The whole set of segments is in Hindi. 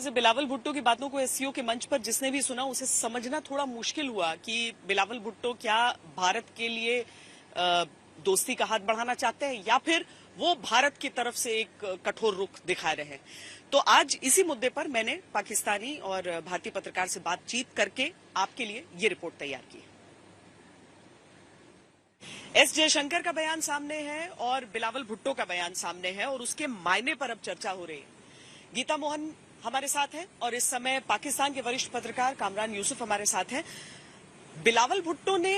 से बिलावल भुट्टो की बातों को एससीओ के मंच पर जिसने भी सुना उसे समझना थोड़ा मुश्किल हुआ कि बिलावल भुट्टो क्या भारत के लिए दोस्ती का हाथ बढ़ाना चाहते हैं या फिर वो भारत की तरफ से एक कठोर रुख दिखा रहे हैं। तो आज इसी मुद्दे पर मैंने पाकिस्तानी और भारतीय पत्रकार से बातचीत करके आपके लिए ये रिपोर्ट तैयार की। एस जयशंकर का बयान सामने है और बिलावल भुट्टो का बयान सामने है और उसके मायने पर अब चर्चा हो रही है। गीता मोहन हमारे साथ हैं और इस समय पाकिस्तान के वरिष्ठ पत्रकार कामरान यूसुफ हमारे साथ हैं। बिलावल भुट्टो ने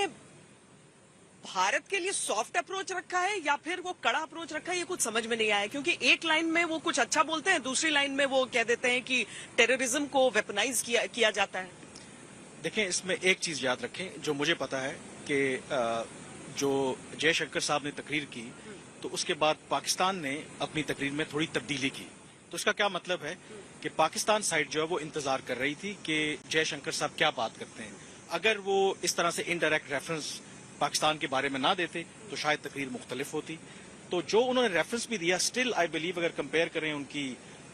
भारत के लिए सॉफ्ट अप्रोच रखा है या फिर वो कड़ा अप्रोच रखा है, ये कुछ समझ में नहीं आया, क्योंकि एक लाइन में वो कुछ अच्छा बोलते हैं, दूसरी लाइन में वो कह देते हैं कि टेररिज्म को वेपनाइज किया जाता है। देखें, इसमें एक चीज याद रखें जो मुझे पता है कि जो जयशंकर साहब ने तकरीर की तो उसके बाद पाकिस्तान ने अपनी तकरीर में थोड़ी तब्दीली की। तो इसका क्या मतलब है कि पाकिस्तान साइड जो है वो इंतजार कर रही थी कि जयशंकर साहब क्या बात करते हैं। अगर वो इस तरह से इनडायरेक्ट रेफरेंस पाकिस्तान के बारे में ना देते तो शायद तकरीर मुख्तलिफ होती। तो जो उन्होंने रेफरेंस भी दिया, स्टिल आई बिलीव अगर कंपेयर करें उनकी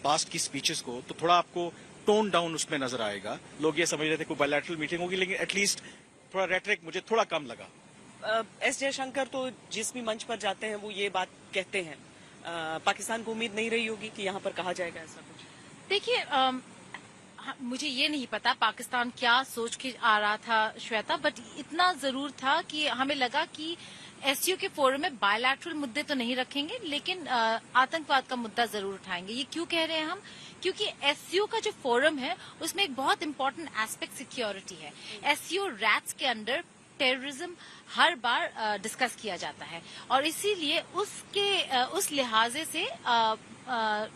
पास्ट की स्पीचेस को तो थोड़ा आपको टोन डाउन उसमें नजर आएगा। लोग ये समझ रहे थे कोई बायलैटरल मीटिंग होगी, लेकिन एटलीस्ट थोड़ा रेटरिक मुझे थोड़ा कम लगा। एस जयशंकर तो जिस भी मंच पर जाते हैं वो ये बात कहते हैं। पाकिस्तान को उम्मीद नहीं रही होगी कि यहाँ पर कहा जाएगा ऐसा कुछ। देखिए, मुझे ये नहीं पता पाकिस्तान क्या सोच के आ रहा था श्वेता, बट इतना जरूर था कि हमें लगा कि एससीओ के फोरम में बायलैटरल मुद्दे तो नहीं रखेंगे, लेकिन आतंकवाद का मुद्दा जरूर उठाएंगे। ये क्यों कह रहे हैं हम? क्योंकि एससीओ का जो फोरम है उसमें एक बहुत इंपॉर्टेंट एस्पेक्ट सिक्योरिटी है। एससीओ रैट्स के अंडर टेररिज्म हर बार डिस्कस किया जाता है और इसीलिए उस लिहाजे से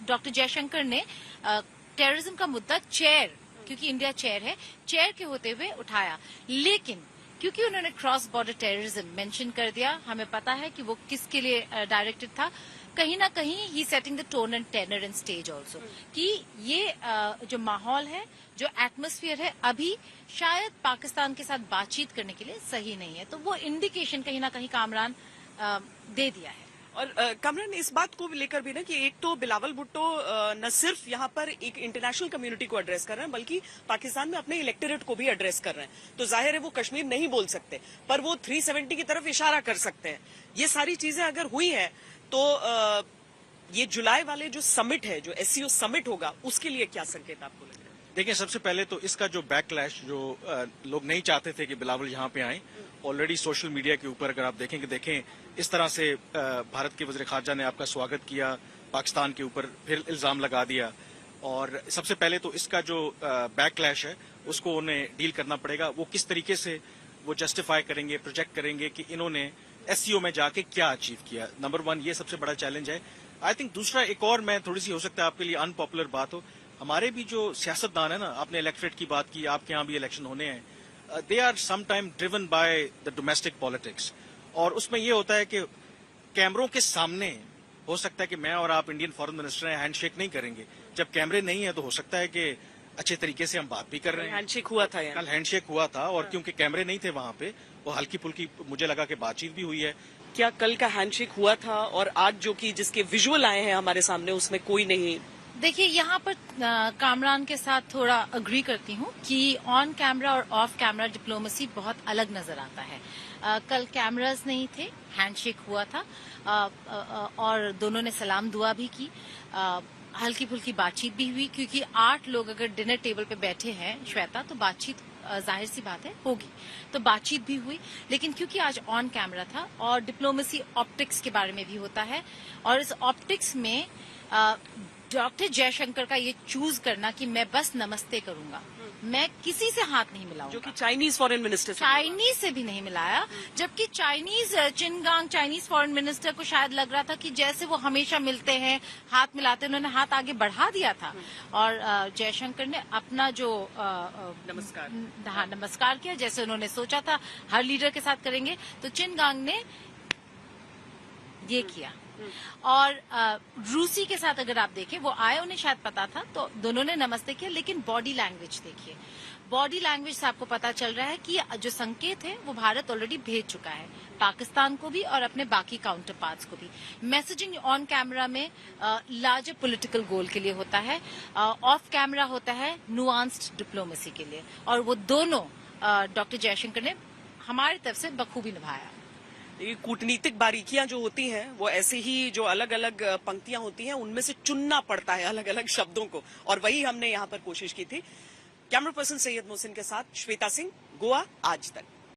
डॉक्टर जयशंकर ने टेररिज्म का मुद्दा चेयर, क्योंकि इंडिया चेयर है, चेयर के होते हुए उठाया। लेकिन क्योंकि उन्होंने क्रॉस बॉर्डर टेररिज्म मेंशन कर दिया, हमें पता है कि वो किसके लिए डायरेक्टेड था। कहीं ना कहीं ही setting the tone and tenor and stage also कि ये जो माहौल है, जो एटमॉस्फेयर है, अभी शायद पाकिस्तान के साथ बातचीत करने के लिए सही नहीं है। तो वो इंडिकेशन कहीं ना कहीं कामरान दे दिया है। और कामरान, इस बात को लेकर भी ना कि एक तो बिलावल भुट्टो न सिर्फ यहाँ पर एक इंटरनेशनल कम्युनिटी को एड्रेस कर रहे हैं बल्कि पाकिस्तान में अपने इलेक्टोरेट को भी एड्रेस कर रहे हैं। तो जाहिर है वो कश्मीर नहीं बोल सकते, पर वो 370 की तरफ इशारा कर सकते हैं। ये सारी चीजें अगर हुई हैं तो ये जुलाई वाले जो समिट है, जो एससीओ समिट होगा, उसके लिए क्या संकेत आपको लग रहा है? देखिए, सबसे पहले तो इसका जो बैकलैश, जो लोग नहीं चाहते थे कि बिलावल यहाँ पे आए, ऑलरेडी सोशल मीडिया के ऊपर अगर आप देखें इस तरह से भारत के वज़ीर ख़ारजा ने आपका स्वागत किया, पाकिस्तान के ऊपर फिर इल्जाम लगा दिया। और सबसे पहले तो इसका जो बैकलैश है उसको उन्हें डील करना पड़ेगा। वो किस तरीके से वो जस्टिफाई करेंगे, प्रोजेक्ट करेंगे कि इन्होंने एससीओ में जाके क्या अचीव किया। नंबर 1 ये सबसे बड़ा चैलेंज है। आई थिंक दूसरा एक और, मैं थोड़ी सी हो सकता है आपके लिए अनपॉपुलर बात हो, हमारे भी जो सियासतदान है ना, आपने इलेक्टोरेट की बात की, आपके यहाँ भी इलेक्शन होने हैं, they are some time driven by the domestic politics. और उसमें ये होता है कि कैमरों के सामने हो सकता है कि मैं और आप इंडियन फॉरेन मिनिस्टर हैं, हैंडशेक नहीं करेंगे। जब कैमरे नहीं है तो हो सकता है कि अच्छे तरीके से हम बात भी कर रहे हैं। हैंडशेक हुआ था, कल हैंडशेक हुआ था और क्योंकि कैमरे नहीं थे वहां पे, वो हल्की फुल्की मुझे लगा कि बातचीत भी हुई है। क्या कल का हैंडशेक हुआ था और आज जो कि जिसके विजुअल आए हैं हमारे सामने उसमें कोई नहीं? देखिए, यहाँ पर कामरान के साथ थोड़ा अग्री करती हूँ कि ऑन कैमरा और ऑफ कैमरा डिप्लोमेसी बहुत अलग नजर आता है। कल कैमरास नहीं थे, हैंडशेक हुआ था और दोनों ने सलाम दुआ भी की, हल्की फुल्की बातचीत भी हुई, क्योंकि 8 लोग अगर डिनर टेबल पे बैठे हैं श्वेता, तो बातचीत जाहिर सी बात है होगी। तो बातचीत भी हुई, लेकिन क्योंकि आज ऑन कैमरा था और डिप्लोमेसी ऑप्टिक्स के बारे में भी होता है, और इस ऑप्टिक्स में डॉक्टर जयशंकर का ये चूज करना कि मैं बस नमस्ते करूंगा, मैं किसी से हाथ नहीं मिलाऊंगा, जो कि चाइनीज फॉरेन मिनिस्टर से भी नहीं मिलाया, जबकि चाइनीज चिनगांग चाइनीज फॉरेन मिनिस्टर को शायद लग रहा था कि जैसे वो हमेशा मिलते हैं, हाथ मिलाते हैं, उन्होंने हाथ आगे बढ़ा दिया था और जयशंकर ने अपना जो नमस्कार किया, जैसे उन्होंने सोचा था हर लीडर के साथ करेंगे, तो चिनगांग ने ये किया। और रूसी के साथ अगर आप देखें, वो आए, उन्हें शायद पता था, तो दोनों ने नमस्ते किया, लेकिन बॉडी लैंग्वेज देखिए, बॉडी लैंग्वेज से आपको पता चल रहा है कि जो संकेत है वो भारत ऑलरेडी भेज चुका है, पाकिस्तान को भी और अपने बाकी काउंटर पार्ट्स को भी। मैसेजिंग ऑन कैमरा में लार्जर पॉलिटिकल गोल के लिए होता है, ऑफ कैमरा होता है नुआंस्ड डिप्लोमेसी के लिए, और वो दोनों डॉक्टर जयशंकर ने हमारी तरफ से बखूबी निभाया। ये कूटनीतिक बारीकियां जो होती हैं वो ऐसे ही जो अलग अलग पंक्तियां होती हैं उनमें से चुनना पड़ता है अलग अलग शब्दों को, और वही हमने यहाँ पर कोशिश की थी। कैमरा पर्सन सैयद मोहसिन के साथ श्वेता सिंह, गोवा आज तक।